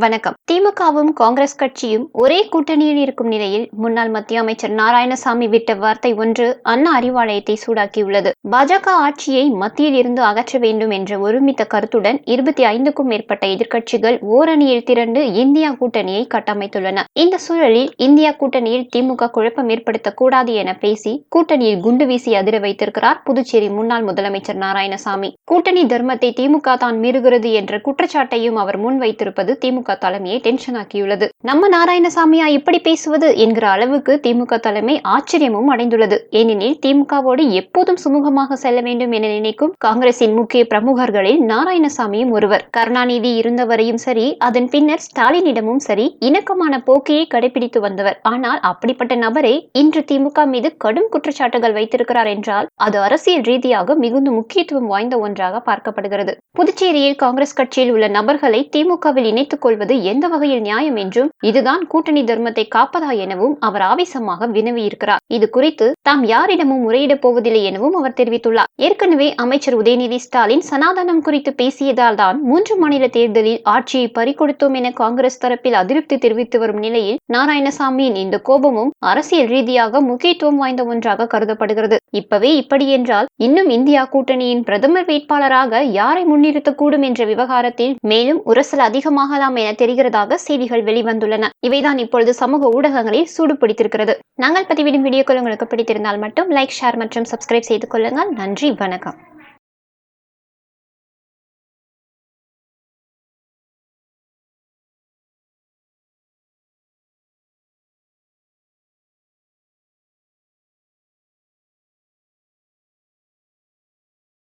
வணக்கம். திமுகவும் காங்கிரஸ் கட்சியும் ஒரே கூட்டணியில் இருக்கும் நிலையில் முன்னாள் மத்திய அமைச்சர் நாராயணசாமி விட்ட வார்த்தை ஒன்று அண்ணா அறிவாலயத்தை சூடாக்கியுள்ளது. பாஜக ஆட்சியை மத்தியில் இருந்து அகற்ற வேண்டும் என்ற ஒருமித்த கருத்துடன் 25க்கும் மேற்பட்ட எதிர்க்கட்சிகள் ஓரணியில் திரண்டு இந்தியா கூட்டணியை கட்டமைத்துள்ளன. இந்த சூழலில் இந்தியா கூட்டணியில் திமுக குழப்பம் ஏற்படுத்தக்கூடாது என பேசி கூட்டணியில் குண்டு வீசி அதிர வைத்திருக்கிறார் புதுச்சேரி முன்னாள் முதலமைச்சர் நாராயணசாமி. கூட்டணி தர்மத்தை திமுக தான் மீறுகிறது என்ற குற்றச்சாட்டையும் அவர் முன்வைத்திருப்பது திமுக தலைமையை டென்ஷன் ஆக்கியுள்ளது. நம்ம நாராயணசாமியா இப்படி பேசுவது என்கிற அளவுக்கு திமுக தலைமை ஆச்சரியமும் அடைந்துள்ளது. ஏனெனில் திமுகவோடு எப்போதும் சுமூகமாக செல்ல வேண்டும் என நினைக்கும் காங்கிரசின் முக்கிய பிரமுகர்களில் நாராயணசாமியும் ஒருவர். கருணாநிதி இருந்தவரையும் சரி, அதன் பின்னர் ஸ்டாலினிடமும் சரி இணக்கமான போக்கையை கடைபிடித்து வந்தவர். ஆனால் அப்படிப்பட்ட நபரை இன்று திமுக மீது கடும் குற்றச்சாட்டுகள் வைத்திருக்கிறார் என்றால் அது அரசியல் ரீதியாக மிகுந்த முக்கியத்துவம் வாய்ந்த ஒன்றாக பார்க்கப்படுகிறது. புதுச்சேரியில் காங்கிரஸ் கட்சியில் உள்ள நபர்களை திமுகவில் இணைத்துக் கொள்வது எந்த வகையில் நியாயம் என்றும், இதுதான் கூட்டணி தர்மத்தை காப்பதா எனவும் அவர் ஆவேசமாக வினவியிருக்கிறார். இது குறித்து தாம் யாரிடமும் முறையிடப் போவதில்லை எனவும் அவர் தெரிவித்துள்ளார். ஏற்கனவே அமைச்சர் உதயநிதி ஸ்டாலின் சனாதனம் குறித்து பேசியதால் தான் 3 மாநில தேர்தலில் ஆட்சியை பறிகொடுத்தோம் என காங்கிரஸ் தரப்பில் அதிருப்தி தெரிவித்து வரும் நிலையில் நாராயணசாமியின் இந்த கோபமும் அரசியல் ரீதியாக முக்கியத்துவம் வாய்ந்த ஒன்றாக கருதப்படுகிறது. இப்பவே இப்படி என்றால் இன்னும் இந்தியா கூட்டணியின் பிரதமர் வேட்பாளராக யாரை முன்னிறுத்தக்கூடும் என்ற விவகாரத்தில் மேலும் உரசல் அதிகமாகலாம் என தெரிகிறதாக செய்திகள் வெளிவந்துள்ளன. இவைதான் இப்பொழுது சமூக ஊடகங்களில் சூடு பிடித்திருக்கிறது. நாங்கள் பதிவிடும் வீடியோக்கள் உங்களுக்கு பிடித்திருந்தால் மட்டும் லைக், ஷேர் மற்றும் சப்ஸ்கிரைப் செய்து கொள்ளுங்கள். நன்றி, வணக்கம்.